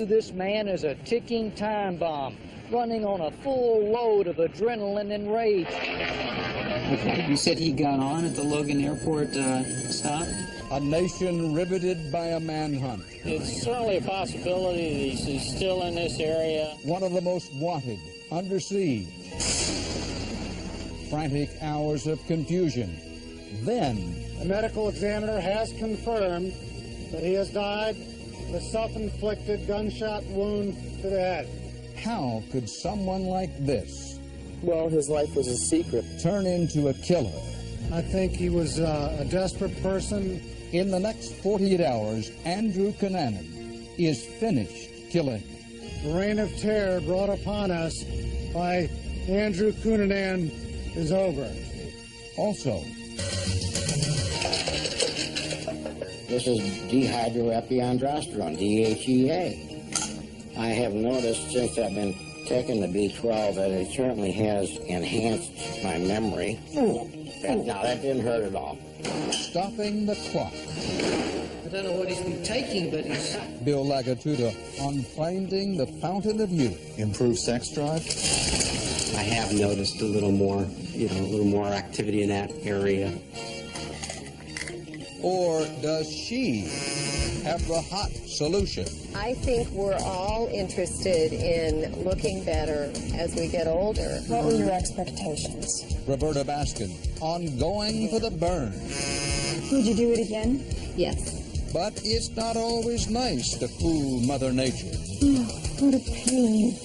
This man is a ticking time bomb, running on a full load of adrenaline and rage. Okay, you said he got on at the Logan Airport stop? A nation riveted by a manhunt. It's certainly a possibility that he's still in this area. One of the most wanted, under siege. Frantic hours of confusion. Then, the medical examiner has confirmed that he has died of a self-inflicted gunshot wound to the head. How could someone like this, well, his life was a secret, turn into a killer? I think he was a desperate person. In the next 48 hours, Andrew Cunanan is finished killing. The reign of terror brought upon us by Andrew Cunanan is over. Also, this is dehydroepiandrosterone, DHEA. I have noticed since I've been taking the B12 that it certainly has enhanced my memory. Now, that didn't hurt at all. Stopping the clock. I don't know what he's been taking, but he's... Bill Lagatuda on finding the fountain of youth. Improved sex drive? I have noticed a little more activity in that area. Or does she have the hot solution? I think we're all interested in looking better as we get older. What were your expectations? Roberta Baskin on going for the burn. Would you do it again? Yes. But it's not always nice to fool Mother Nature. Oh, what a pain.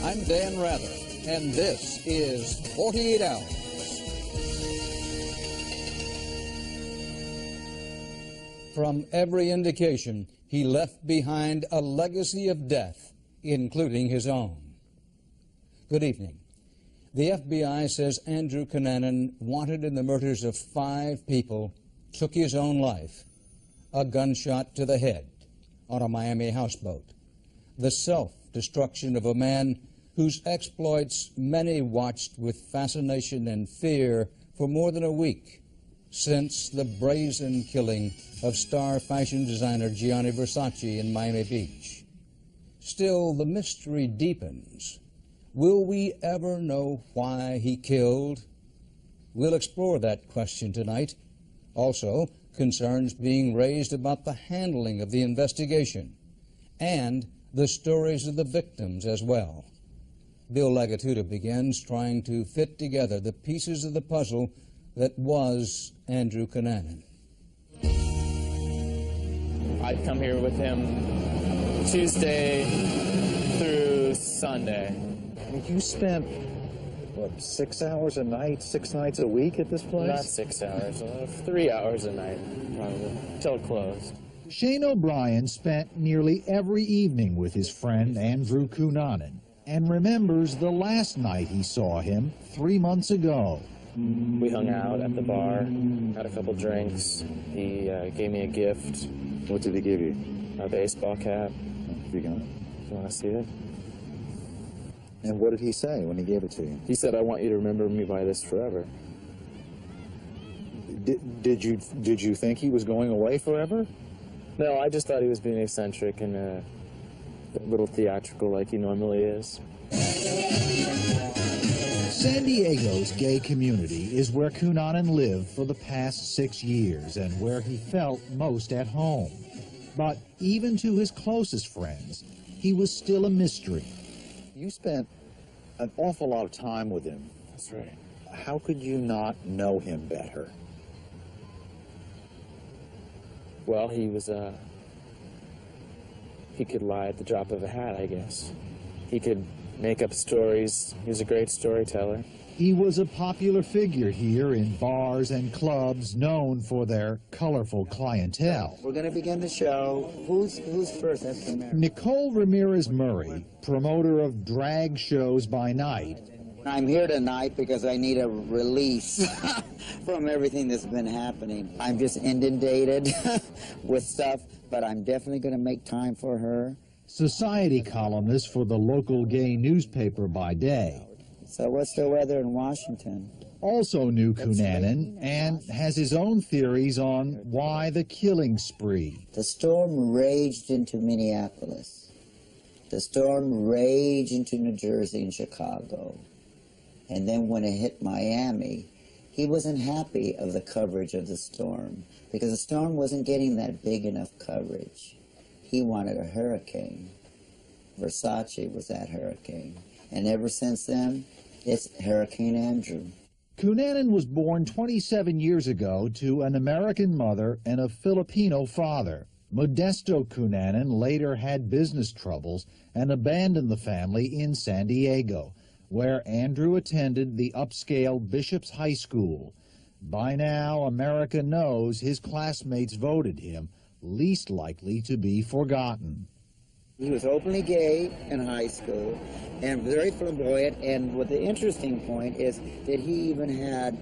I'm Dan Rather, and this is 48 Hours. From every indication, he left behind a legacy of death, including his own. Good evening. The FBI says Andrew Cunanan, wanted in the murders of 5 people, took his own life. A gunshot to the head on a Miami houseboat. The self-destruction of a man whose exploits many watched with fascination and fear for more than a week, since the brazen killing of star fashion designer Gianni Versace in Miami Beach. Still, the mystery deepens. Will we ever know why he killed? We'll explore that question tonight. Also, concerns being raised about the handling of the investigation and the stories of the victims as well. Bill Lagatuda begins trying to fit together the pieces of the puzzle that was Andrew Cunanan. I'd come here with him Tuesday through Sunday. You spent, what, 6 hours a night, 6 nights a week at this place? Not 6 hours, 3 hours a night, probably, till it closed. Shane O'Brien spent nearly every evening with his friend Andrew Cunanan and remembers the last night he saw him 3 months ago. We hung out at the bar, had a couple drinks. He gave me a gift. What did he give you? A baseball cap. You want to see it? And what did he say when he gave it to you? He said, "I want you to remember me by this forever." Did you think he was going away forever? No, I just thought he was being eccentric and a little theatrical like he normally is. San Diego's gay community is where Cunanan lived for the past 6 years and where he felt most at home. But even to his closest friends, he was still a mystery. You spent an awful lot of time with him. That's right. How could you not know him better? Well, he could lie at the drop of a hat, I guess. He could make up stories. He was a great storyteller. He was a popular figure here in bars and clubs known for their colorful clientele. We're going to begin the show. Who's first? That's the mayor. Nicole Ramirez Murray, promoter of drag shows by night. I'm here tonight because I need a release from everything that's been happening. I'm just inundated with stuff, but I'm definitely going to make time for her. Society columnist for the local gay newspaper by day. So what's the weather in Washington? also knew Cunanan and has his own theories on why the killing spree. The storm raged into Minneapolis. The storm raged into New Jersey and Chicago. And then when it hit Miami, he wasn't happy of the coverage of the storm because the storm wasn't getting that big enough coverage. He wanted a hurricane. Versace was that hurricane. And ever since then, it's Hurricane Andrew. Cunanan was born 27 years ago to an American mother and a Filipino father. Modesto Cunanan later had business troubles and abandoned the family in San Diego, where Andrew attended the upscale Bishop's High School. By now, America knows his classmates voted him least likely to be forgotten. He was openly gay in high school and very flamboyant, and what the interesting point is that he even had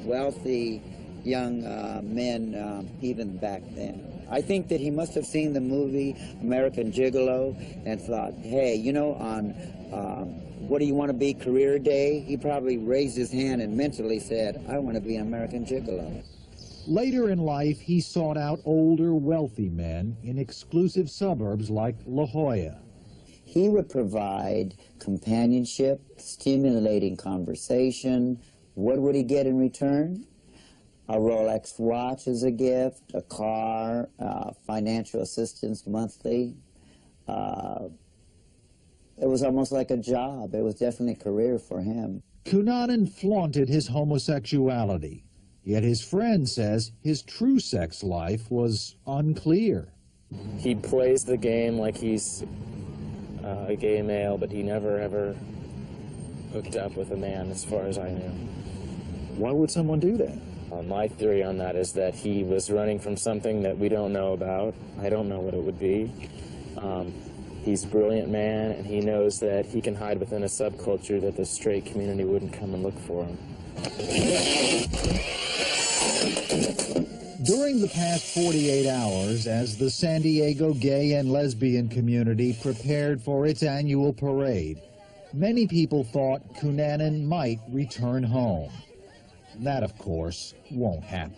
wealthy young men even back then. I think that he must have seen the movie American Gigolo and thought, hey, you know, on what do you want to be career day? He probably raised his hand and mentally said, I want to be an American Gigolo. Later in life, he sought out older, wealthy men in exclusive suburbs like La Jolla. He would provide companionship, stimulating conversation. What would he get in return? A Rolex watch as a gift, a car, financial assistance monthly. It was almost like a job. It was definitely a career for him. Cunanan flaunted his homosexuality. Yet his friend says his true sex life was unclear. He plays the game like he's a gay male, but he never ever hooked up with a man as far as I knew. Why would someone do that? My theory on that is that he was running from something that we don't know about. I don't know what it would be. He's a brilliant man, and he knows that he can hide within a subculture that the straight community wouldn't come and look for him. During the past 48 hours, as the San Diego gay and lesbian community prepared for its annual parade, many people thought Cunanan might return home. That, of course, won't happen.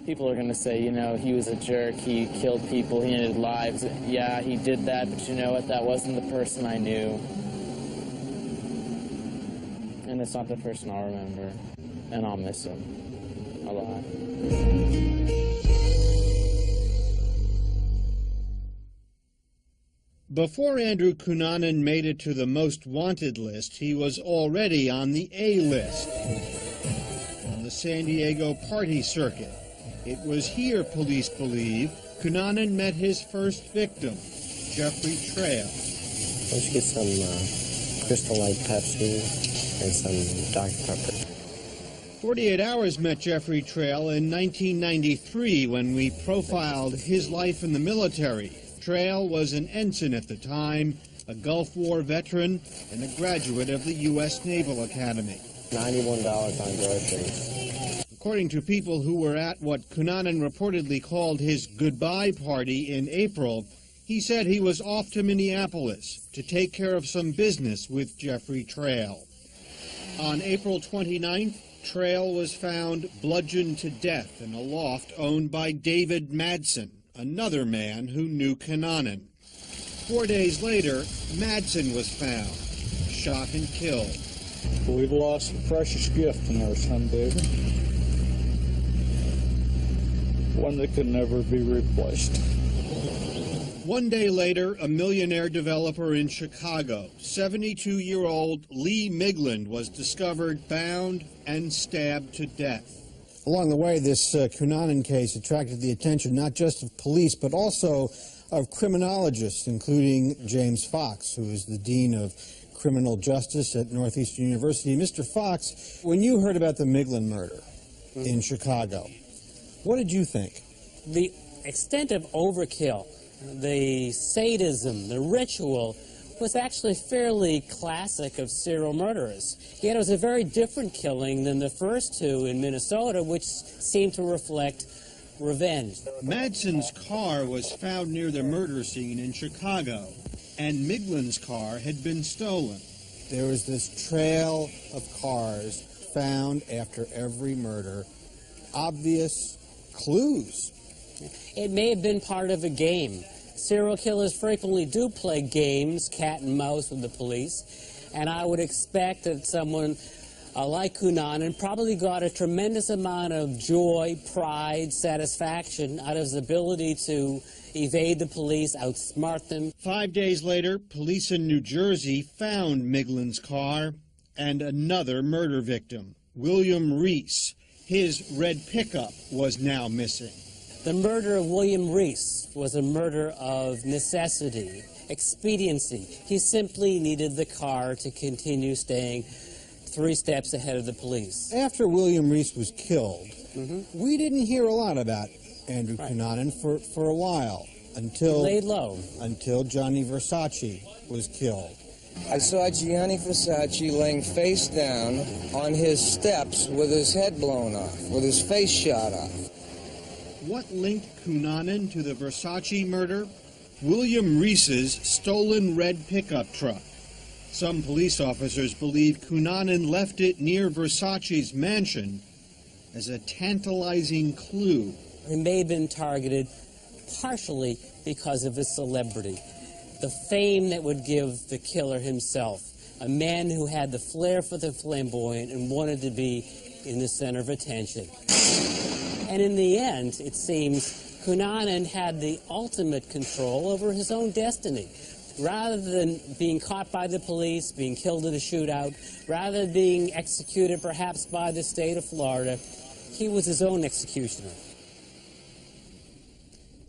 People are going to say, you know, he was a jerk, he killed people, he ended lives. Yeah, he did that, but you know what? That wasn't the person I knew. And it's not the person I'll remember. And I'll miss him a lot. Before Andrew Cunanan made it to the most wanted list, he was already on the A list on the San Diego party circuit. It was here, police believe, Cunanan met his first victim, Jeffrey Trail. Why don't you get some Crystal Light Pepsi and some Dr. Pepper? 48 Hours met Jeffrey Trail in 1993 when we profiled his life in the military. Trail was an ensign at the time, a Gulf War veteran, and a graduate of the U.S. Naval Academy. $91 on groceries. According to people who were at what Cunanan reportedly called his goodbye party in April, he said he was off to Minneapolis to take care of some business with Jeffrey Trail. On April 29th, Trail was found bludgeoned to death in a loft owned by David Madsen, another man who knew Cunanan. 4 days later, Madsen was found, shot and killed. We've lost a precious gift in our son David. One that could never be replaced. 1 day later, a millionaire developer in Chicago, 72-year-old Lee Migland, was discovered bound and stabbed to death. Along the way, this Cunanan case attracted the attention not just of police, but also of criminologists, including James Fox, who is the Dean of Criminal Justice at Northeastern University. Mr. Fox, when you heard about the Migland murder in Chicago, what did you think? The extent of overkill, the sadism, the ritual, was actually fairly classic of serial murderers. Yet it was a very different killing than the first two in Minnesota, which seemed to reflect revenge. Madsen's car was found near the murder scene in Chicago, and Migland's car had been stolen. There was this trail of cars found after every murder. Obvious clues. It may have been part of a game. Serial killers frequently do play games, cat and mouse, with the police, and I would expect that someone like Cunanan probably got a tremendous amount of joy, pride, satisfaction out of his ability to evade the police, outsmart them. 5 days later, police in New Jersey found Miglin's car and another murder victim, William Reese. His red pickup was now missing. The murder of William Reese was a murder of necessity, expediency. He simply needed the car to continue staying 3 steps ahead of the police. After William Reese was killed, we didn't hear a lot about Andrew Cunanan for a while, until laid low. Until Johnny Versace was killed. I saw Gianni Versace laying face down on his steps with his head blown off, with his face shot off. What linked Cunanan to the Versace murder? William Reese's stolen red pickup truck. Some police officers believe Cunanan left it near Versace's mansion as a tantalizing clue. He may have been targeted partially because of his celebrity, the fame that would give the killer himself, a man who had the flair for the flamboyant and wanted to be in the center of attention. And in the end, it seems, Cunanan had the ultimate control over his own destiny. Rather than being caught by the police, being killed in a shootout, rather than being executed perhaps by the state of Florida, he was his own executioner.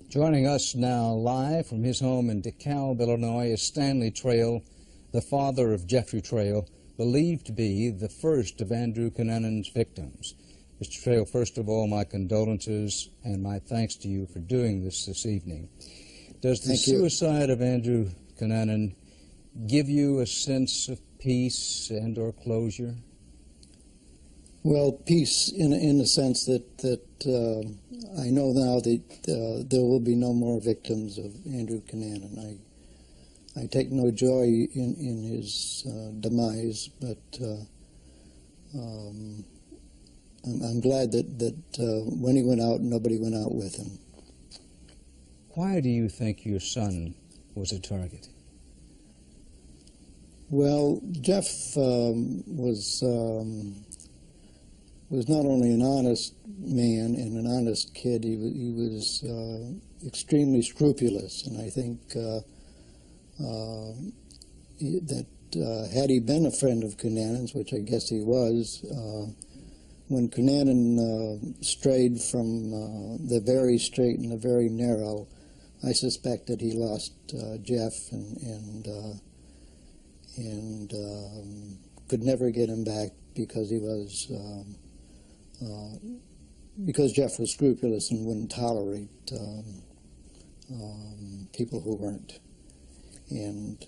Joining us now live from his home in DeKalb, Illinois, is Stanley Trail, the father of Jeffrey Trail, believed to be the first of Andrew Cunanan's victims. Mr. Trail, first of all, my condolences and my thanks to you for doing this evening. Does the suicide of Andrew Cunanan give you a sense of peace and or closure? Well, peace in the sense that I know now that there will be no more victims of Andrew Cunanan. I take no joy in his demise, but I'm glad that when he went out, nobody went out with him. Why do you think your son was a target? Well, Jeff was not only an honest man and an honest kid, he was extremely scrupulous, and I think that had he been a friend of Cunanan's, which I guess he was, when Cunanan strayed from the very straight and the very narrow, I suspect that he lost Jeff and could never get him back because he was because Jeff was scrupulous and wouldn't tolerate people who weren't, and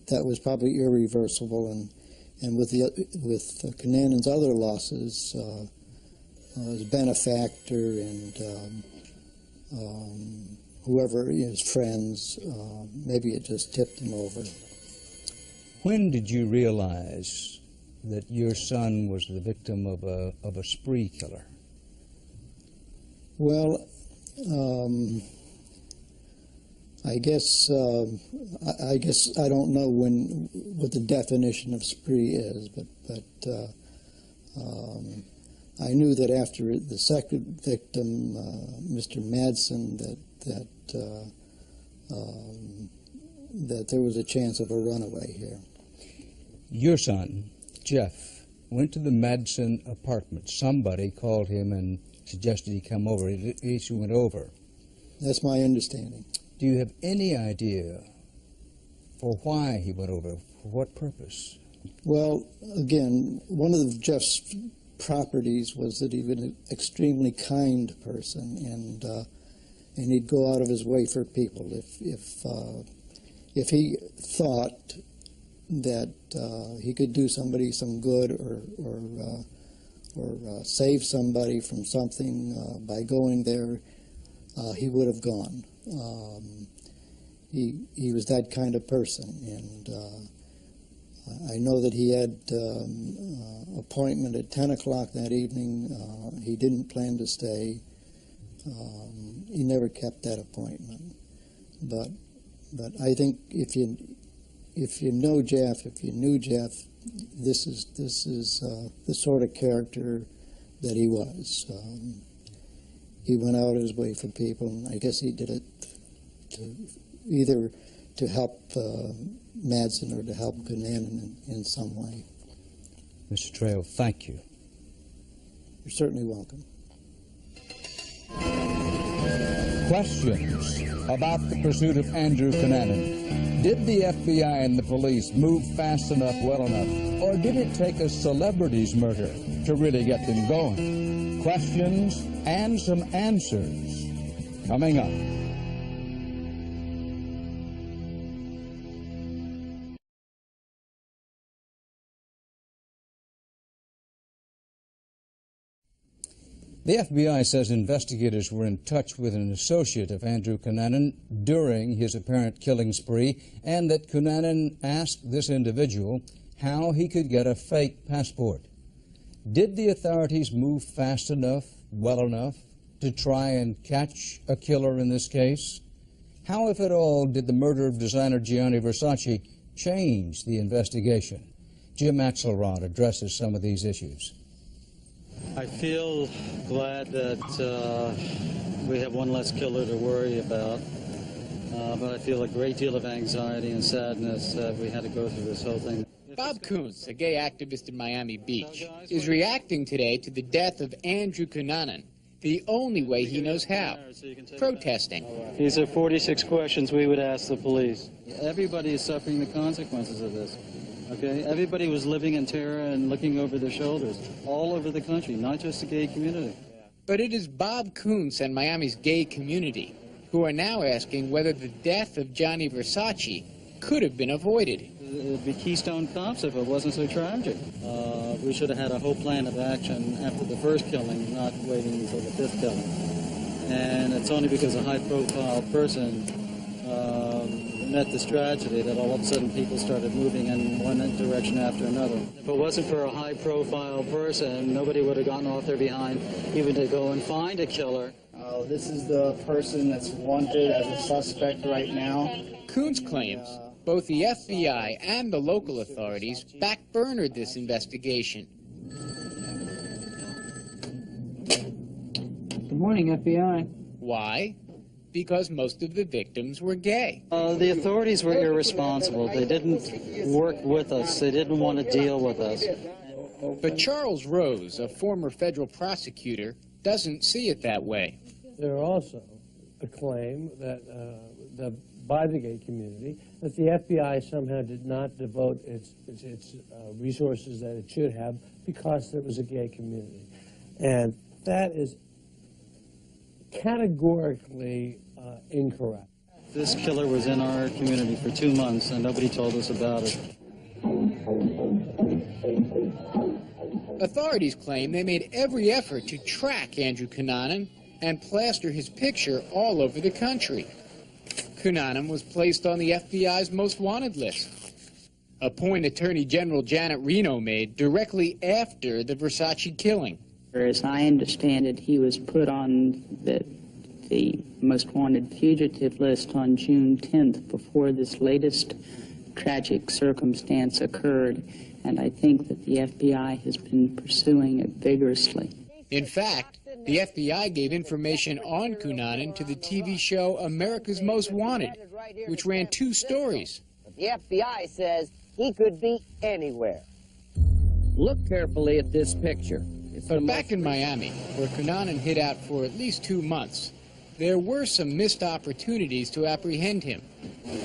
that was probably irreversible. And with Cunanan's other losses, his benefactor and whoever his friends, maybe it just tipped him over. When did you realize that your son was the victim of a spree killer? Well, I guess I don't know what the definition of spree is, but I knew that after the second victim, Mr. Madsen, that there was a chance of a runaway here. Your son, Jeff, went to the Madsen apartment. Somebody called him and suggested he come over. He went over. That's my understanding. Do you have any idea for why he went over? For what purpose? Well, again, one of Jeff's properties was that he was an extremely kind person, and he'd go out of his way for people. If he thought that he could do somebody some good or save somebody from something by going there, he would have gone. He was that kind of person, and I know that he had appointment at 10 o'clock that evening. He didn't plan to stay. He never kept that appointment. But I think if you know Jeff, if you knew Jeff, this is the sort of character that he was. He went out his way for people, and I guess he did it either to help Madsen or to help Cunanan in some way. Mr. Trejo, thank you. You're certainly welcome. Questions about the pursuit of Andrew Cunanan. Did the FBI and the police move fast enough, well enough, or did it take a celebrity's murder to really get them going? Questions and some answers coming up. The FBI says investigators were in touch with an associate of Andrew Cunanan during his apparent killing spree, and that Cunanan asked this individual how he could get a fake passport. Did the authorities move fast enough, well enough, to try and catch a killer in this case? How, if at all, did the murder of designer Gianni Versace change the investigation? Jim Axelrod addresses some of these issues. I feel glad that we have one less killer to worry about, but I feel a great deal of anxiety and sadness that we had to go through this whole thing. Bob Coons, a gay activist in Miami Beach, is reacting today to the death of Andrew Cunanan the only way he knows how, protesting. These are 46 questions we would ask the police. Everybody is suffering the consequences of this. Okay, everybody was living in terror and looking over their shoulders all over the country, not just the gay community. But it is Bob Coons and Miami's gay community who are now asking whether the death of Gianni Versace could have been avoided. It would be Keystone Cops if it wasn't so tragic. We should have had a whole plan of action after the first killing, not waiting until the fifth killing. And it's only because a high-profile person met this tragedy that all of a sudden people started moving in one direction after another. If it wasn't for a high-profile person, nobody would have gotten off their behind even to go and find a killer. This is the person that's wanted as a suspect right now. Coons claims both the FBI and the local authorities backburnered this investigation. Good morning, FBI. Why? Because most of the victims were gay. The authorities were irresponsible. They didn't work with us. They didn't want to deal with us. But Charles Rose, a former federal prosecutor, doesn't see it that way. There are also a claim that by the gay community that the FBI somehow did not devote its resources that it should have because there was a gay community. And that is categorically incorrect. This killer was in our community for 2 months and nobody told us about it. Authorities claim they made every effort to track Andrew Cunanan and plaster his picture all over the country. Cunanan was placed on the FBI's most wanted list, a point Attorney General Janet Reno made directly after the Versace killing. As I understand it, he was put on the most wanted fugitive list on June 10th before this latest tragic circumstance occurred, and I think that the FBI has been pursuing it vigorously. In fact, the FBI gave information on Cunanan to the TV show America's Most Wanted, which ran 2 stories. The FBI says he could be anywhere. Look carefully at this picture. But back in Miami, where Cunanan hid out for at least 2 months, there were some missed opportunities to apprehend him.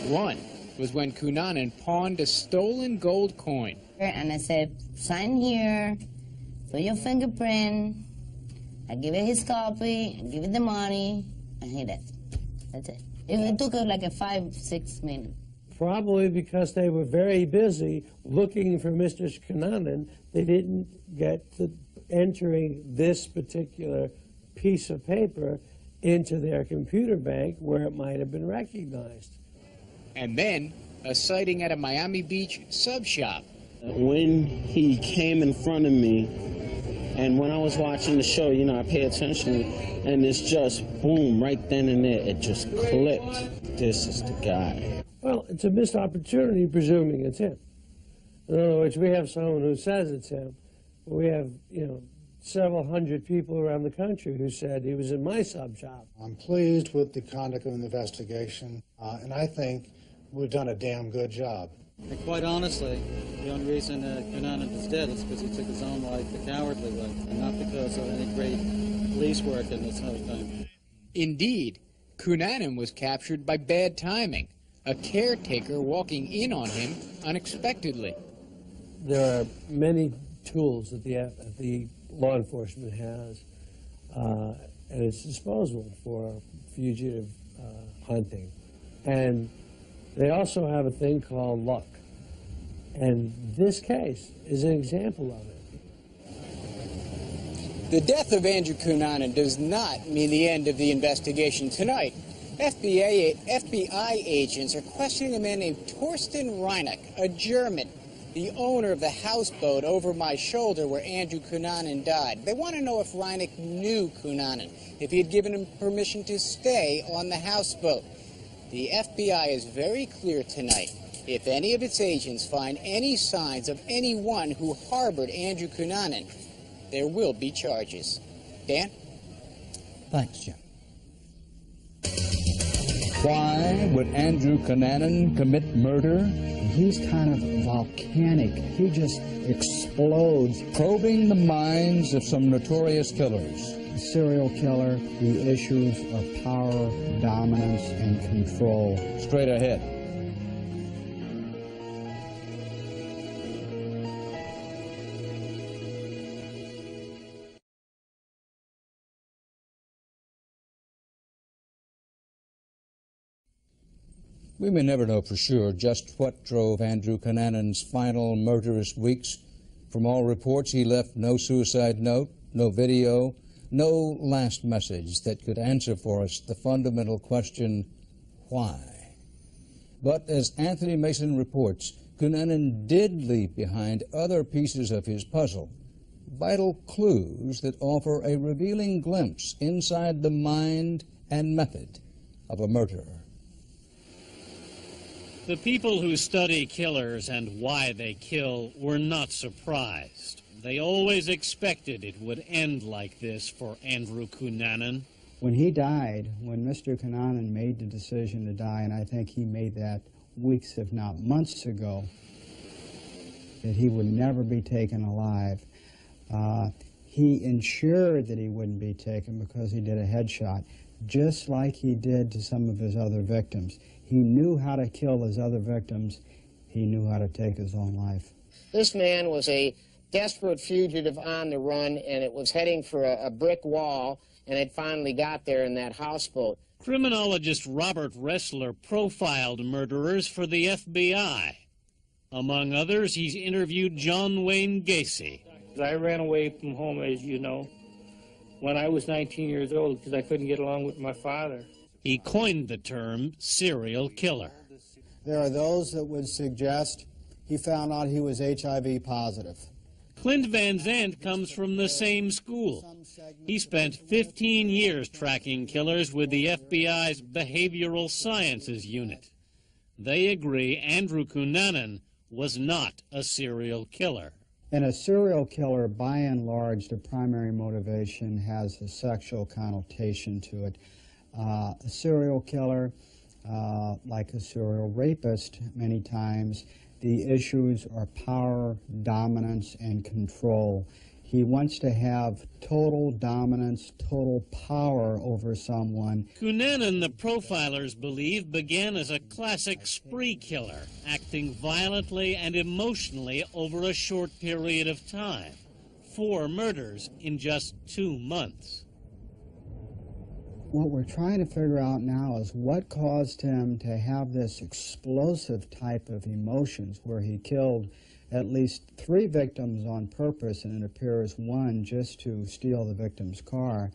One was when Cunanan pawned a stolen gold coin. And I said, sign here, put your fingerprint. I give it his copy, I give it the money, and he left. That's it. It took like a 5-6 minutes. Probably because they were very busy looking for Mr. Cunanan, they didn't get to entering this particular piece of paper into their computer bank where it might have been recognized. And then a sighting at a Miami Beach sub shop. When he came in front of me, and when I was watching the show, you know, I pay attention, and it's just boom, right then and there, it just clicked. This is the guy. Well, it's a missed opportunity presuming it's him. In other words, we have someone who says it's him. We have, several hundred people around the country who said he was in my sub shop. I'm pleased with the conduct of the investigation, and I think we've done a damn good job. And quite honestly, the only reason Cunanan is dead is because he took his own life the cowardly way, and not because of any great police work and this whole thing. Indeed, Cunanan was captured by bad timing, a caretaker walking in on him unexpectedly. There are many tools that the law enforcement has at its disposal for fugitive hunting. And they also have a thing called luck. And this case is an example of it. The death of Andrew Cunanan does not mean the end of the investigation tonight. FBI agents are questioning a man named Torsten Reineck, a German, the owner of the houseboat over my shoulder where Andrew Cunanan died. They want to know if Reineck knew Cunanan, if he had given him permission to stay on the houseboat. The FBI is very clear tonight. If any of its agents find any signs of anyone who harbored Andrew Cunanan, there will be charges. Dan? Thanks, Jim. Why would Andrew Cunanan commit murder? He's kind of volcanic. He just explodes. Probing the minds of some notorious killers. A serial killer, the issues are power, dominance, and control. Straight ahead. We may never know for sure just what drove Andrew Cunanan's final murderous weeks. From all reports, he left no suicide note, no video, no last message that could answer for us the fundamental question, why? But as Anthony Mason reports, Cunanan did leave behind other pieces of his puzzle, vital clues that offer a revealing glimpse inside the mind and method of a murderer. The people who study killers and why they kill were not surprised. They always expected it would end like this for Andrew Cunanan. When he died, when Mr. Cunanan made the decision to die, and I think he made that weeks, if not months ago, that he would never be taken alive, he ensured that he wouldn't be taken because he did a headshot, just like he did to some of his other victims. He knew how to kill his other victims. He knew how to take his own life. This man was a desperate fugitive on the run, and it was heading for a brick wall, and it finally got there in that houseboat. Criminologist Robert Ressler profiled murderers for the FBI. Among others, he's interviewed John Wayne Gacy. I ran away from home, as you know, when I was 19 years old because I couldn't get along with my father. He coined the term serial killer. There are those that would suggest he found out he was HIV positive. Clint Van Zandt comes from the same school. He spent 15 years tracking killers with the FBI's Behavioral Sciences Unit. They agree Andrew Cunanan was not a serial killer. In a serial killer, by and large, the primary motivation has a sexual connotation to it. A serial killer, like a serial rapist, many times, the issues are power, dominance, and control. He wants to have total dominance, total power over someone. Cunanan, the profilers believe, began as a classic spree killer, acting violently and emotionally over a short period of time. 4 murders in just 2 months. What we're trying to figure out now is what caused him to have this explosive type of emotions where he killed at least 3 victims on purpose, and it appears 1 just to steal the victim's car.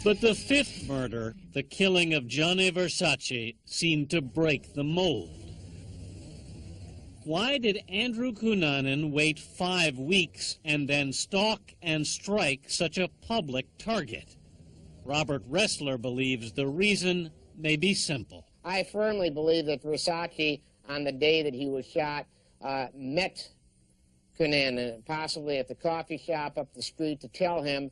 But the 5th murder, the killing of Gianni Versace, seemed to break the mold. Why did Andrew Cunanan wait 5 weeks and then stalk and strike such a public target? Robert Ressler believes the reason may be simple. I firmly believe that Versace, on the day that he was shot, met Cunanan, possibly at the coffee shop up the street, to tell him,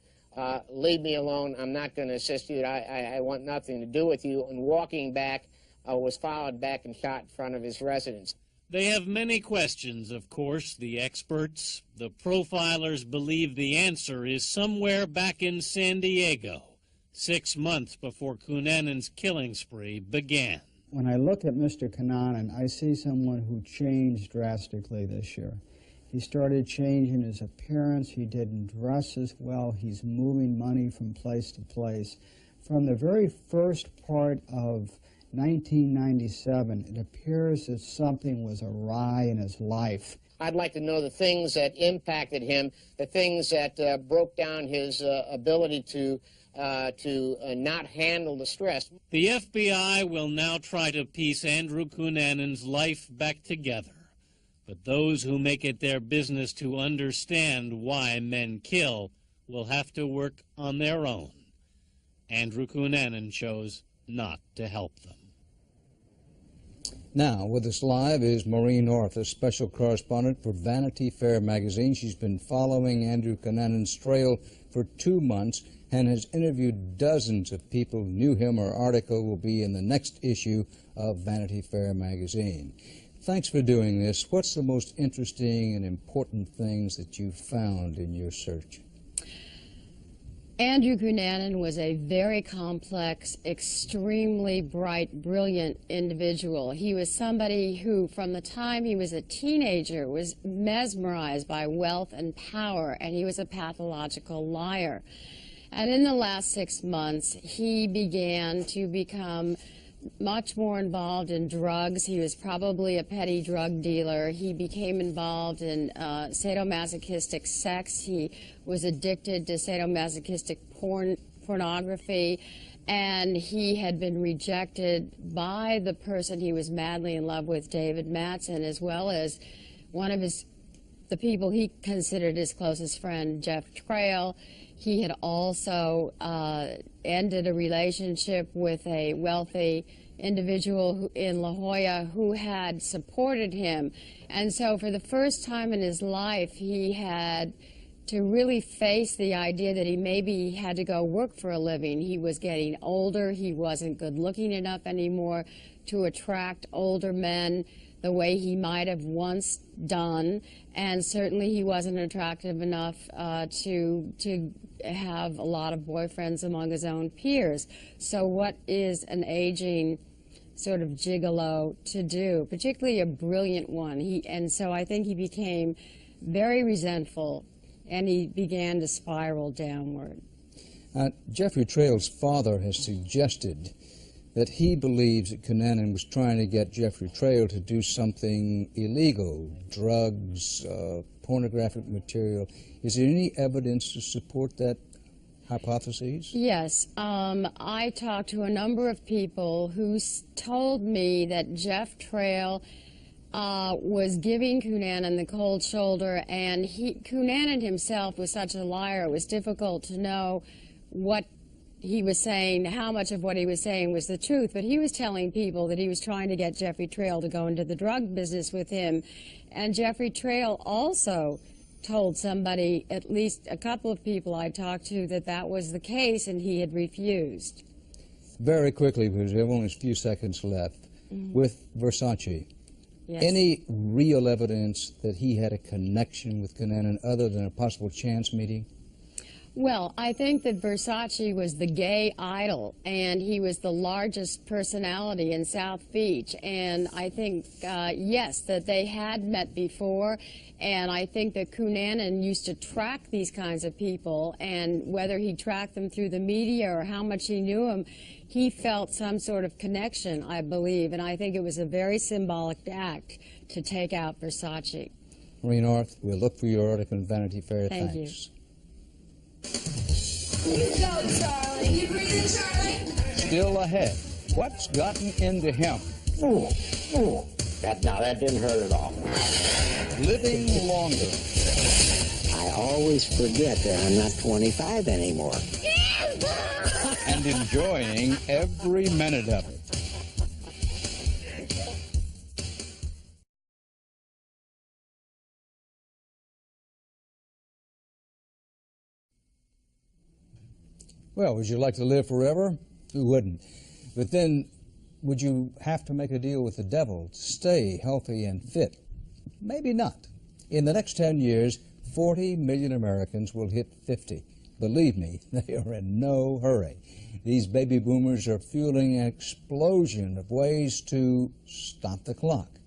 leave me alone, I'm not going to assist you, I want nothing to do with you, and walking back, was followed back and shot in front of his residence. They have many questions, of course, the experts. The profilers believe the answer is somewhere back in San Diego, 6 months before Cunanan's killing spree began. When I look at Mr. Cunanan, I see someone who changed drastically this year. He started changing his appearance. He didn't dress as well. He's moving money from place to place. From the very first part of 1997, it appears that something was awry in his life. I'd like to know the things that impacted him, the things that broke down his ability to not handle the stress. The FBI will now try to piece Andrew Cunanan's life back together. But those who make it their business to understand why men kill will have to work on their own. Andrew Cunanan chose not to help them. Now, with us live is Maureen North, a special correspondent for Vanity Fair magazine. She's been following Andrew Cunanan's trail for 2 months and has interviewed dozens of people who knew him. Her article will be in the next issue of Vanity Fair magazine. Thanks for doing this. What's the most interesting and important things that you found in your search? Andrew Cunanan was a very complex, extremely bright, brilliant individual. He was somebody who, from the time he was a teenager, was mesmerized by wealth and power, and he was a pathological liar. And in the last 6 months, he began to become much more involved in drugs. He was probably a petty drug dealer. He became involved in sadomasochistic sex. He was addicted to sadomasochistic pornography, and he had been rejected by the person he was madly in love with, David Mattson, as well as one of the people he considered his closest friend, Jeff Trail. He had also ended a relationship with a wealthy individual in La Jolla who had supported him. And so for the first time in his life, he had to really face the idea that he maybe had to go work for a living. He was getting older. He wasn't good looking enough anymore to attract older men the way he might have once done, and certainly he wasn't attractive enough to have a lot of boyfriends among his own peers. So what is an aging sort of gigolo to do, particularly a brilliant one? And so I think he became very resentful, and he began to spiral downward. Jeffrey Trail's father has suggested that he believes that Cunanan was trying to get Jeffrey Trail to do something illegal, drugs, pornographic material. Is there any evidence to support that hypothesis? Yes. I talked to a number of people who told me that Jeff Trail was giving Cunanan the cold shoulder, and Cunanan himself was such a liar, it was difficult to know what he was saying, how much of what he was saying was the truth, but he was telling people that he was trying to get Jeffrey Trail to go into the drug business with him. And Jeffrey Trail also told somebody, at least a couple of people I talked to, that that was the case, and he had refused. Very quickly, because we have only a few seconds left, with Versace. Yes. Any real evidence that he had a connection with Cunanan other than a possible chance meeting? Well, I think that Versace was the gay idol, and he was the largest personality in South Beach. And I think, yes, that they had met before, and I think that Cunanan used to track these kinds of people, and whether he tracked them through the media or how much he knew them, he felt some sort of connection, I believe, and I think it was a very symbolic act to take out Versace. Maureen North, we'll look for your article in Vanity Fair. Thank Thanks. you. You go, Charlie. You breathing, Charlie? Still ahead. What's gotten into him? That didn't hurt at all. Living longer. I always forget that I'm not 25 anymore. And enjoying every minute of it. Well, would you like to live forever? Who wouldn't? But then, would you have to make a deal with the devil to stay healthy and fit? Maybe not. In the next 10 years, 40 million Americans will hit 50. Believe me, they are in no hurry. These baby boomers are fueling an explosion of ways to stop the clock.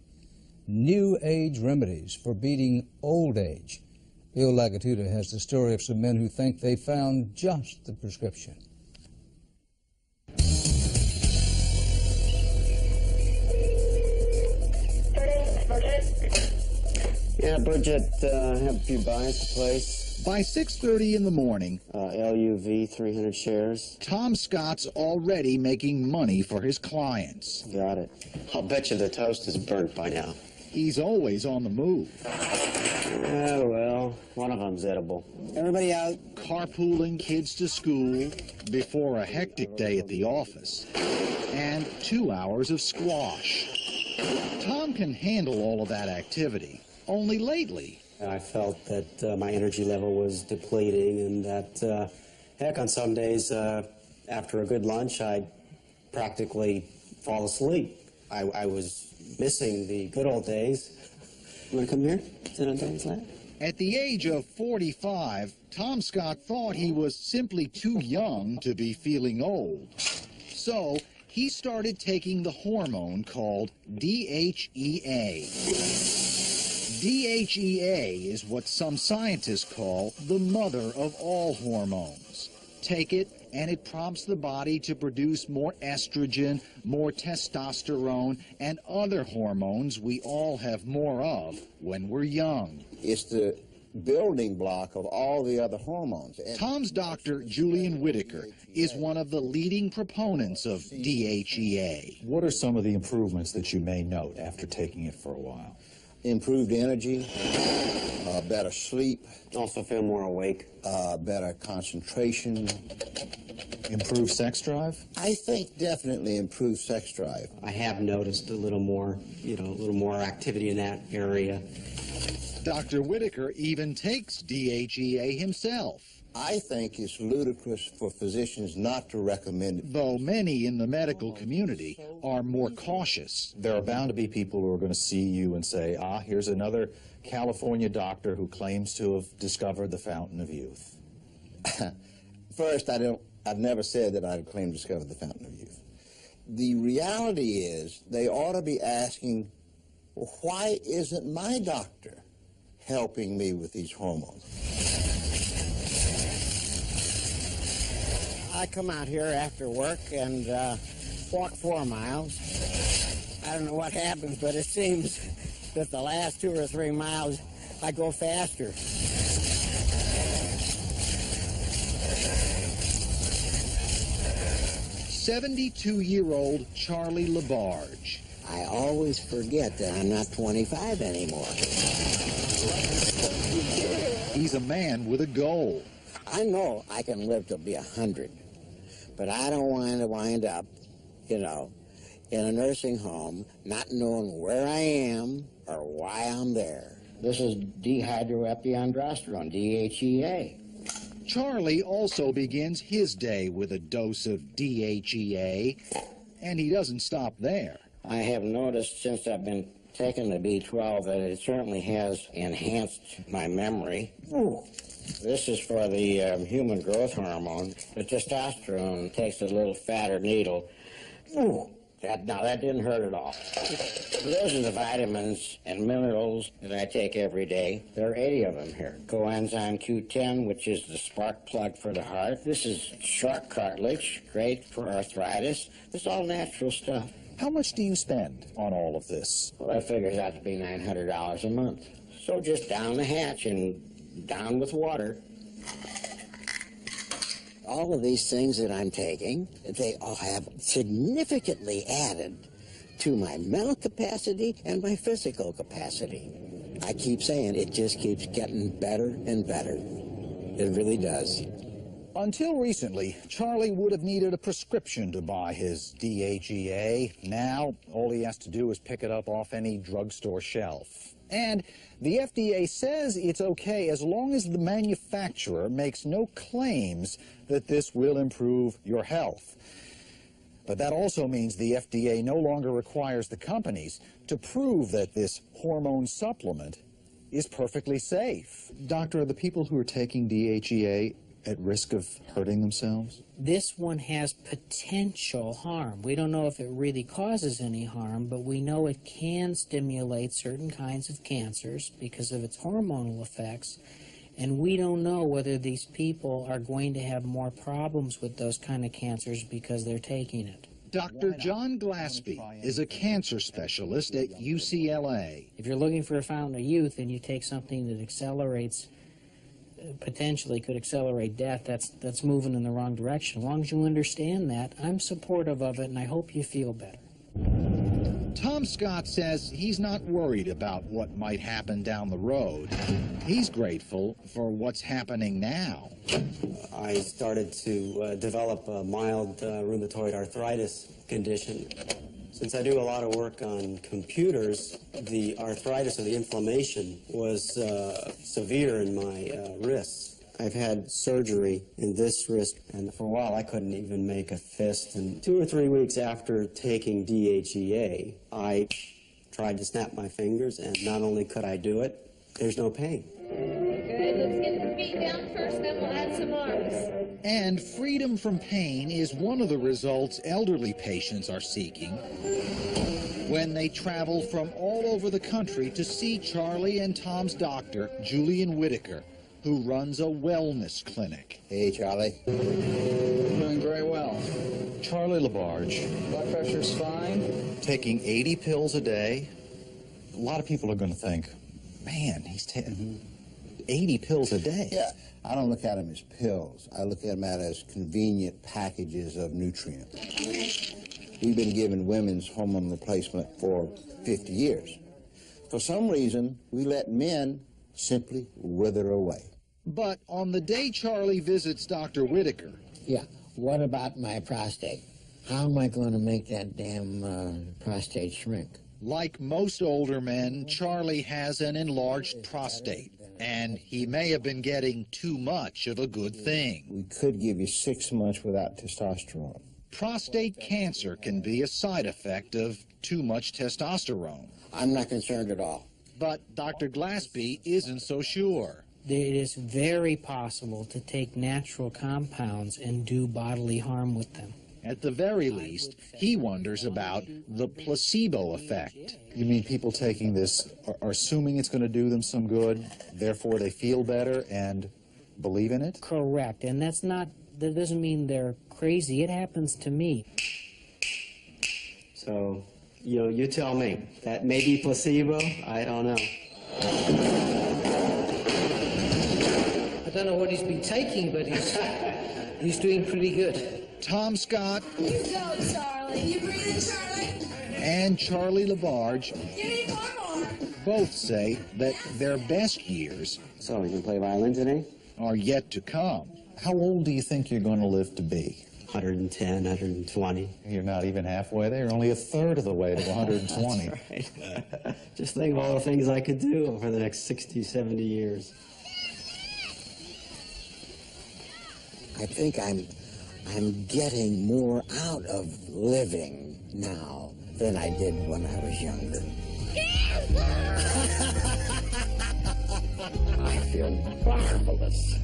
New age remedies for beating old age. Bill Lagatuda has the story of some men who think they found just the prescription. Yeah, Bridget, have a few buys to place. By 6:30 in the morning, LUV, 300 shares. Tom Scott's already making money for his clients. Got it. I'll bet you the toast is burnt by now. He's always on the move. Oh, well, one of them's edible. Everybody out. Carpooling kids to school before a hectic day at the office. And 2 hours of squash. Tom can handle all of that activity. Only lately, I felt that my energy level was depleting and that, heck, on some days after a good lunch, I'd practically fall asleep. I was missing the good old days. You want to come here? Sit on Daddy's lap? At the age of 45, Tom Scott thought he was simply too young to be feeling old. So he started taking the hormone called DHEA. DHEA is what some scientists call the mother of all hormones. Take it, and it prompts the body to produce more estrogen, more testosterone, and other hormones we all have more of when we're young. It's the building block of all the other hormones. Tom's doctor, Julian Whitaker, is one of the leading proponents of DHEA. What are some of the improvements that you may note after taking it for a while? Improved energy, better sleep. Also feel more awake. Better concentration. Improved sex drive? I think definitely improved sex drive. I have noticed a little more activity in that area. Dr. Whitaker even takes DHEA himself. I think it's ludicrous for physicians not to recommend it. Though many in the medical community are more cautious. There are bound to be people who are going to see you and say, here's another California doctor who claims to have discovered the fountain of youth. First, I've never said that I'd claim to discover the fountain of youth. The reality is they ought to be asking, well, why isn't my doctor helping me with these hormones? I come out here after work and walk 4 miles. I don't know what happens, but it seems that the last 2 or 3 miles I go faster. 72-year-old Charlie LaBarge. I always forget that I'm not 25 anymore. He's a man with a goal. I know I can live to be 100, but I don't want to wind up, in a nursing home, not knowing where I am or why I'm there. This is dehydroepiandrosterone, DHEA. Charlie also begins his day with a dose of DHEA, and he doesn't stop there. I have noticed since I've been taking the B12 that it certainly has enhanced my memory. Ooh. This is for the human growth hormone. The testosterone takes a little fatter needle. Ooh. That didn't hurt at all. Those are the vitamins and minerals that I take every day. There are 80 of them here. Coenzyme Q10, which is the spark plug for the heart. This is shark cartilage, great for arthritis. This is all natural stuff. How much do you spend on all of this? Well, that figures out to be $900 a month. So just down the hatch and down with water. All of these things that I'm taking, they all have significantly added to my mental capacity and my physical capacity. I keep saying it just keeps getting better and better. It really does. Until recently, Charlie would have needed a prescription to buy his DHEA. Now, all he has to do is pick it up off any drugstore shelf. And the FDA says it's okay as long as the manufacturer makes no claims that this will improve your health. But that also means the FDA no longer requires the companies to prove that this hormone supplement is perfectly safe. Doctor, are the people who are taking DHEA at risk of hurting themselves? This one has potential harm. We don't know if it really causes any harm, but we know it can stimulate certain kinds of cancers because of its hormonal effects. And we don't know whether these people are going to have more problems with those kind of cancers because they're taking it. Dr. John Glaspie is a cancer specialist at UCLA. If you're looking for a fountain of youth and you take something that accelerates, potentially could accelerate death, that's moving in the wrong direction. As long as you understand that, I'm supportive of it, and I hope you feel better. Tom Scott says he's not worried about what might happen down the road. He's grateful for what's happening now. I started to develop a mild rheumatoid arthritis condition. Since I do a lot of work on computers, the arthritis or the inflammation was severe in my wrists. I've had surgery in this wrist, and for a while I couldn't even make a fist. And 2 or 3 weeks after taking DHEA, I tried to snap my fingers, and not only could I do it, there's no pain. Good, let's get the feet down first, then we'll add some arms. And freedom from pain is one of the results elderly patients are seeking when they travel from all over the country to see Charlie and Tom's doctor, Julian Whitaker, who runs a wellness clinic. Hey, Charlie. Doing very well. Charlie LaBarge. Blood pressure's fine. Taking 80 pills a day. A lot of people are going to think, man, he's taking 80 pills a day. Yeah, I don't look at them as pills. I look at them as convenient packages of nutrients. We've been giving women's hormone replacement for 50 years. For some reason, we let men simply wither away. But on the day Charlie visits Dr. Whitaker... Yeah, what about my prostate? How am I going to make that damn prostate shrink? Like most older men, Charlie has an enlarged prostate, and he may have been getting too much of a good thing. We could give you 6 months without testosterone. Prostate cancer can be a side effect of too much testosterone. I'm not concerned at all. But Dr. Glaspie isn't so sure. It is very possible to take natural compounds and do bodily harm with them. At the very least, he wonders about the placebo effect. You mean people taking this are assuming it's going to do them some good, therefore they feel better and believe in it? Correct, and that doesn't mean they're crazy. It happens to me. So, you tell me. That may be placebo? I don't know. I don't know what he's been taking, but he's doing pretty good. Tom Scott. You go, Charlie. You breathing, Charlie? And Charlie LaBarge You need more. both say that their best years... So, you can play violin today? ...are yet to come. How old do you think you're going to live to be? 110, 120. You're not even halfway there. You're only a third of the way to 120. That's right. Just think of all the things I could do over the next 60, 70 years. I think I'm getting more out of living now than I did when I was younger. I feel marvelous,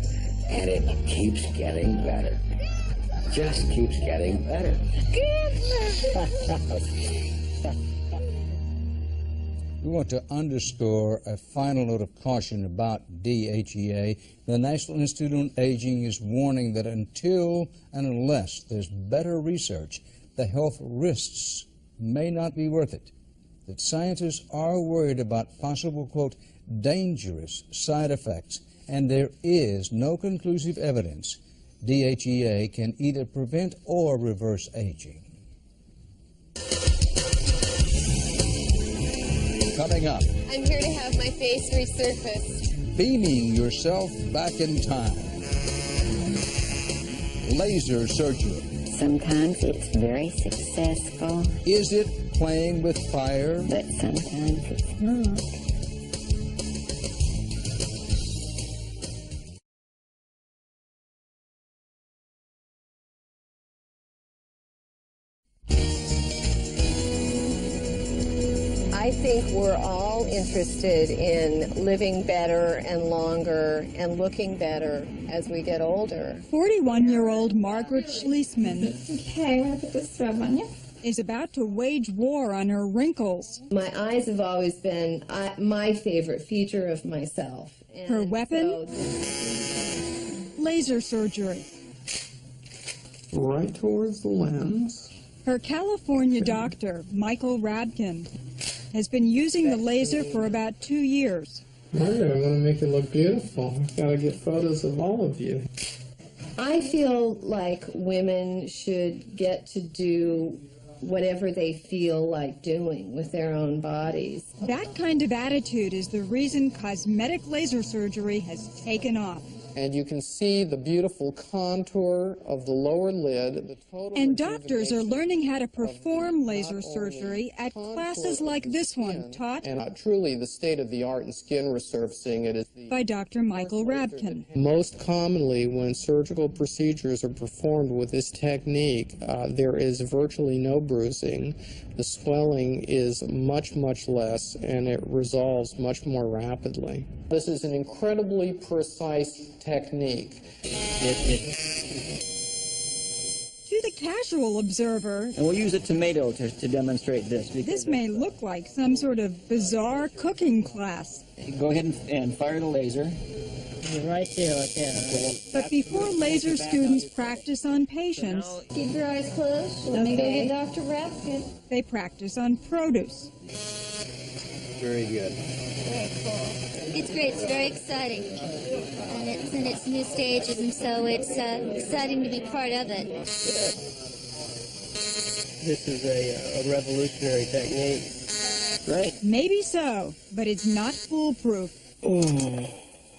and it keeps getting better. Just keeps getting better. We want to underscore a final note of caution about DHEA. The National Institute on Aging is warning that until and unless there's better research, the health risks may not be worth it. That scientists are worried about possible, quote, dangerous side effects, and there is no conclusive evidence DHEA can either prevent or reverse aging. Coming up, I'm here to have my face resurfaced. beaming yourself back in time. Laser surgery. Sometimes it's very successful. Is it playing with fire? But sometimes it's not. I think we're all interested in living better and longer and looking better as we get older. 41-year-old Margaret Schließman Okay, I'll put this rub on you. is about to wage war on her wrinkles. My eyes have always been my favorite feature of myself. And Her weapon? Laser surgery. Right towards the lens. Her California doctor, Michael Rabkin, has been using the laser for about 2 years. Margaret, I want to make it look beautiful. I've got to get photos of all of you. I feel like women should get to do whatever they feel like doing with their own bodies. That kind of attitude is the reason cosmetic laser surgery has taken off. And you can see the beautiful contour of the lower lid. And doctors are learning how to perform laser surgery at classes like this one, taught And truly the state of the art in skin resurfacing. It is by Dr. Michael Rabkin. most commonly when surgical procedures are performed with this technique, there is virtually no bruising. The swelling is much, much less, and it resolves much more rapidly. This is an incredibly precise technique. To the casual observer, And we'll use a tomato to demonstrate this. this may look like some sort of bizarre cooking class. Go ahead and fire the laser. Right there, like that. But before laser students practice on patients, Keep your eyes closed. Let me go get Dr. Rabkin. they practice on produce. Very good. Very cool. It's great. It's very exciting. And it's in its new stages, and so it's exciting to be part of it. This is a revolutionary technique. Right. Maybe so, but it's not foolproof.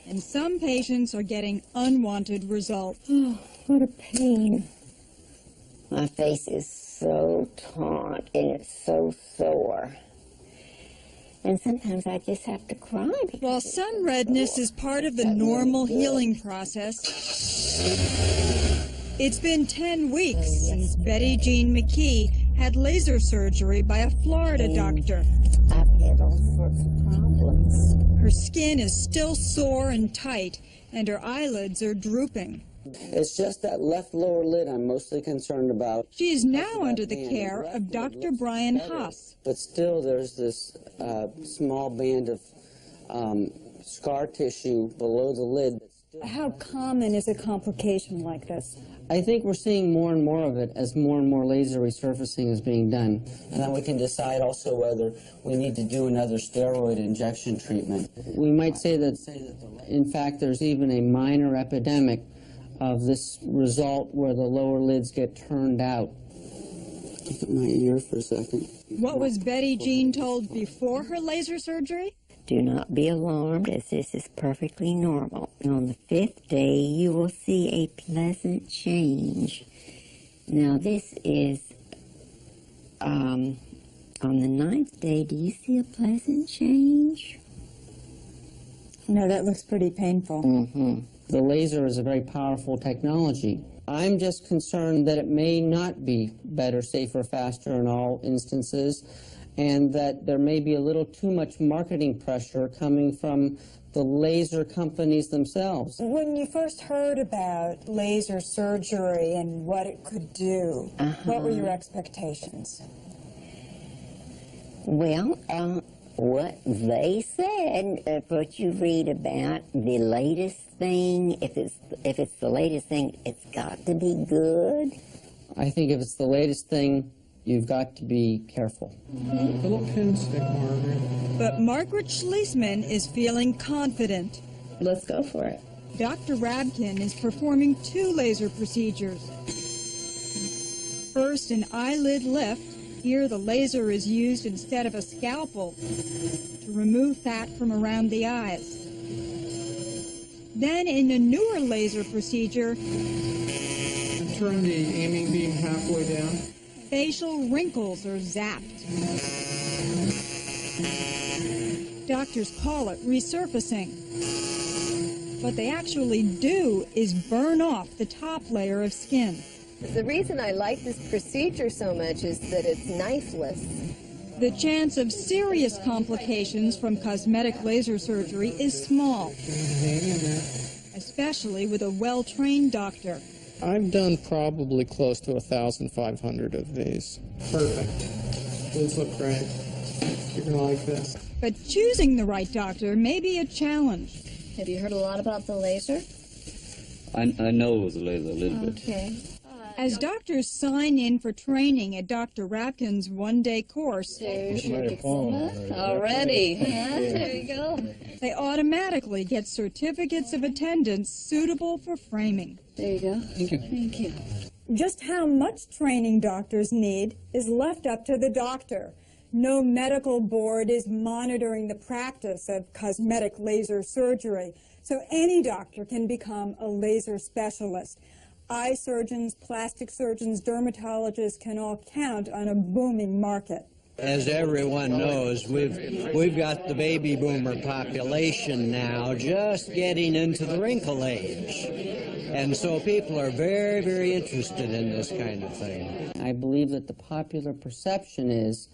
And some patients are getting unwanted results. Oh, what a pain. My face is so taut and it's so sore. And sometimes I just have to cry. While sun redness is part of the normal healing process, it's been 10 weeks since Betty Jean McKee had laser surgery by a Florida doctor. I've had all sorts of problems. Her skin is still sore and tight, and her eyelids are drooping. It's just that left lower lid I'm mostly concerned about. She is now under the care of Dr. Brian Haas. But still there's this small band of scar tissue below the lid. How common is a complication like this? I think we're seeing more and more of it as more and more laser resurfacing is being done. And then we can decide also whether we need to do another steroid injection treatment. We might say that, in fact, there's even a minor epidemic of this result where the lower lids get turned out. Look at my ear for a second. What was Betty Jean told before her laser surgery? Do not be alarmed, as this is perfectly normal. On the 5th day, you will see a pleasant change. Now, this is, on the 9th day, do you see a pleasant change? No, that looks pretty painful. Mm-hmm. The laser is a very powerful technology. I'm just concerned that it may not be better, safer, faster in all instances, and that there may be a little too much marketing pressure coming from the laser companies themselves. When you first heard about laser surgery and what it could do, what were your expectations? Well, what they said, what you read about, the latest thing, if it's the latest thing, it's got to be good. I think if it's the latest thing, you've got to be careful. Little pin stick, Margaret. But Margaret Schließman is feeling confident. Let's go for it. Dr. Rabkin is performing 2 laser procedures. First, an eyelid lift, Here, the laser is used instead of a scalpel to remove fat from around the eyes. Then, in a newer laser procedure, Turn the aiming beam halfway down. facial wrinkles are zapped. Doctors call it resurfacing. What they actually do is burn off the top layer of skin. The reason I like this procedure so much is that it's knifeless. The chance of serious complications from cosmetic laser surgery is small, especially with a well-trained doctor. I've done probably close to 1,500 of these. Perfect. These look great. You're going to like this. But choosing the right doctor may be a challenge. Have you heard a lot about the laser? I know the laser a little bit. Okay. As doctors sign in for training at Dr. Rapkin's one-day course, Already. There you go. they automatically get certificates of attendance suitable for framing. There you go. Thank you. Thank you. Just how much training doctors need is left up to the doctor. No medical board is monitoring the practice of cosmetic laser surgery, so any doctor can become a laser specialist. Eye surgeons, plastic surgeons, dermatologists can all count on a booming market. As everyone knows, we've got the baby boomer population now just getting into the wrinkle age. And so people are very, very interested in this kind of thing. I believe that the popular perception is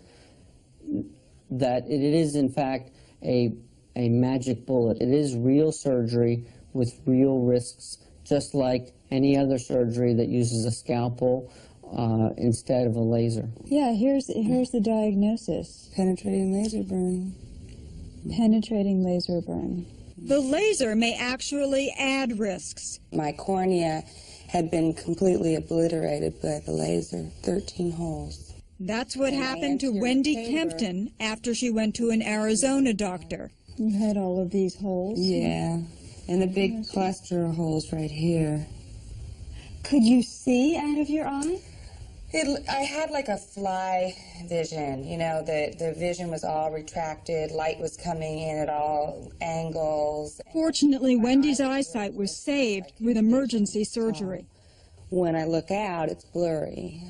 that it is, in fact, a magic bullet. It is real surgery with real risks, just like any other surgery that uses a scalpel instead of a laser. Yeah, here's the diagnosis. Penetrating laser burn. Penetrating laser burn. The laser may actually add risks. My cornea had been completely obliterated by the laser, 13 holes. That's what happened to Wendy Kempton after she went to an Arizona doctor. You had all of these holes? Yeah, and a big cluster of holes right here. Could you see out of your eye? I had like a fly vision, you know, the vision was all retracted, light was coming in at all angles. Fortunately, Wendy's eyesight was saved with emergency surgery. When I look out, it's blurry.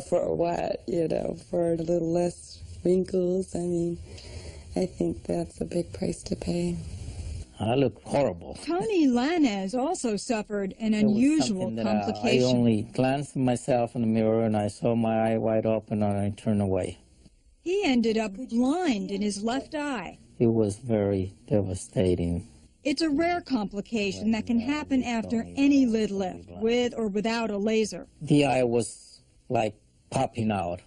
For what, you know, for a little less wrinkles, I mean, I think that's a big price to pay. I look horrible. Tony Lanez also suffered an unusual complication. I only glanced at myself in the mirror and I saw my eye wide open and I turned away. He ended up blind in his left eye. It was very devastating. It's a rare complication that can happen after any lid lift, with or without a laser. The eye was like popping out.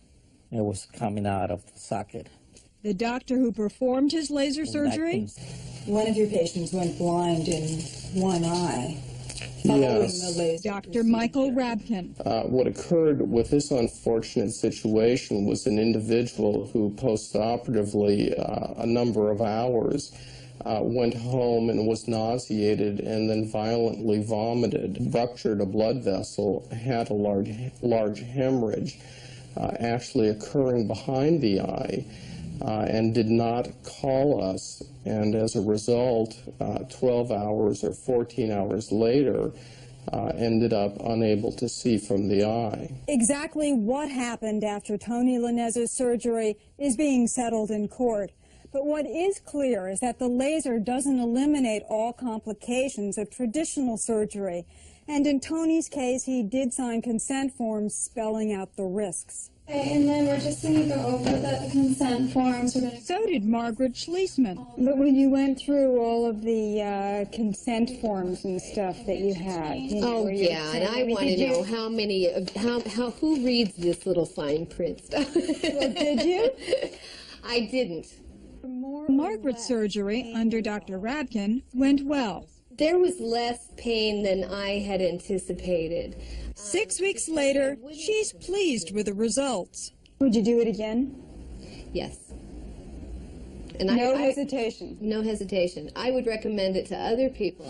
It was coming out of the socket. The doctor who performed his laser surgery? One of your patients went blind in one eye. Yes. Dr. Michael Rabkin. What occurred with this unfortunate situation was an individual who post-operatively a number of hours went home and was nauseated and then violently vomited, ruptured a blood vessel, had a large hemorrhage actually occurring behind the eye, and did not call us. And as a result, 12 hours or 14 hours later, ended up unable to see from the eye. Exactly what happened after Tony Lanez's surgery is being settled in court. But what is clear is that the laser doesn't eliminate all complications of traditional surgery. And in Tony's case, he did sign consent forms spelling out the risks. And then we're just going to go over the consent forms. So did Margaret Schlesman. But when you went through all of the consent forms and stuff that you had, Oh yeah, and I want to know how many, who reads this little fine print stuff? Well, did you? I didn't. Margaret's surgery under Dr. Rabkin went well. There was less pain than I had anticipated. 6 weeks later, she's pleased with the results. Would you do it again? Yes. And no hesitation. No hesitation. I would recommend it to other people.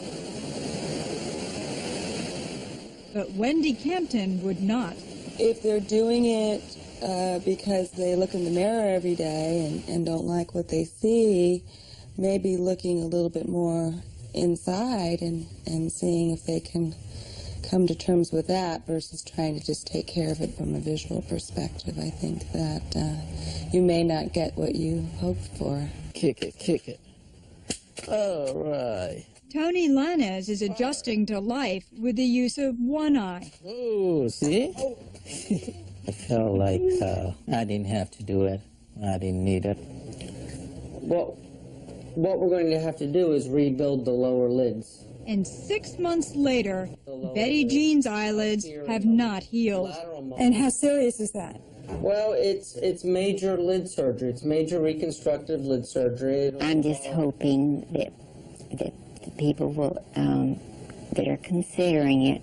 But Wendy Kempton would not. If they're doing it because they look in the mirror every day and don't like what they see, maybe looking a little bit more inside and seeing if they can come to terms with that versus trying to just take care of it from a visual perspective. I think that you may not get what you hoped for. Kick it, kick it. All right. Tony Lanez is adjusting to life with the use of one eye. Oh, see? I felt like I didn't have to do it. I didn't need it. Well, what we're going to have to do is rebuild the lower lids. And 6 months later, Betty Jean's eyelids have not healed. And how serious is that? Well, it's major lid surgery. It's major reconstructive lid surgery. I'm just hoping that the people will that are considering it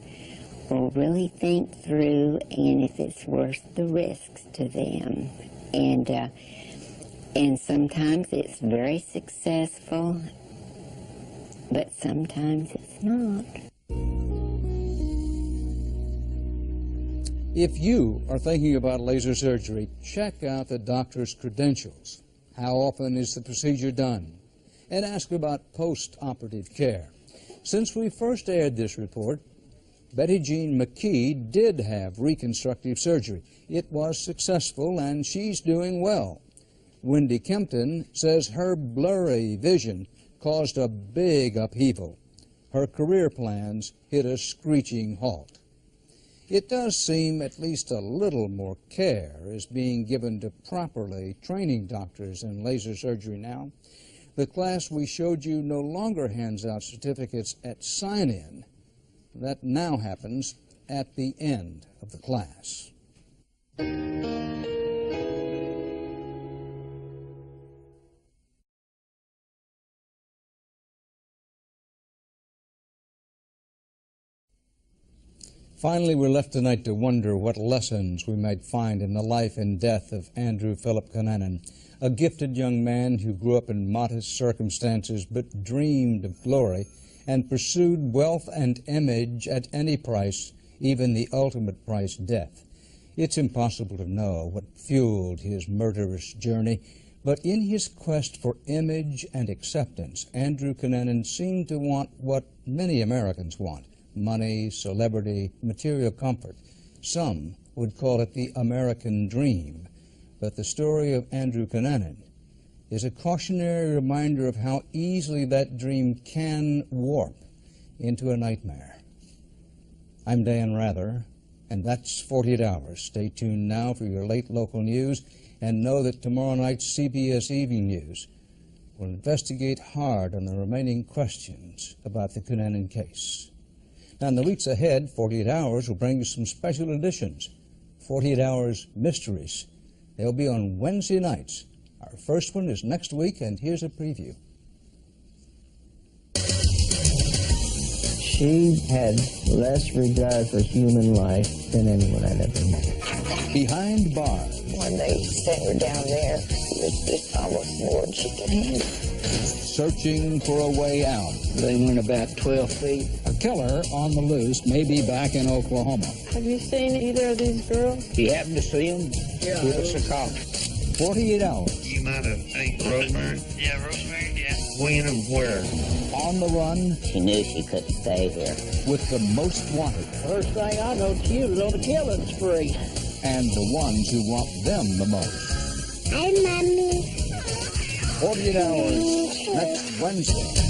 will really think through, and if it's worth the risks to them. And sometimes it's very successful, but sometimes it's not. If you are thinking about laser surgery, check out the doctor's credentials. How often is the procedure done? And ask about post-operative care. Since we first aired this report, Betty Jean McKee did have reconstructive surgery. It was successful, and she's doing well. Wendy Kempton says her blurry vision caused a big upheaval. Her career plans hit a screeching halt. It does seem at least a little more care is being given to properly training doctors in laser surgery now. The class we showed you no longer hands out certificates at sign-in. That now happens at the end of the class. Finally, we're left tonight to wonder what lessons we might find in the life and death of Andrew Philip Cunanan, a gifted young man who grew up in modest circumstances but dreamed of glory and pursued wealth and image at any price, even the ultimate price, death. It's impossible to know what fueled his murderous journey, but in his quest for image and acceptance, Andrew Cunanan seemed to want what many Americans want: money, celebrity, material comfort. Some would call it the American dream. But the story of Andrew Cunanan is a cautionary reminder of how easily that dream can warp into a nightmare. I'm Dan Rather, and that's 48 Hours. Stay tuned now for your late local news, and know that tomorrow night's CBS Evening News will investigate hard on the remaining questions about the Cunanan case. Now, in the weeks ahead, 48 Hours will bring you some special editions. 48 Hours Mysteries. They'll be on Wednesday nights. Our first one is next week, and here's a preview. She had less regard for human life than anyone I'd ever met. Behind bars. When they set her down there, it's almost more than she could handle. Searching for a way out. They went about 12 feet. A killer on the loose may be back in Oklahoma. Have you seen either of these girls? If you happen to see them, give us a call. 48 Hours. You might have seen Rosemary. Yeah, Rosemary, yeah. When and where? On the run. She knew she couldn't stay here. With the most wanted. First thing I know, she was on a killing spree. And the ones who want them the most. Hi, Mommy. 48 Hours next Wednesday.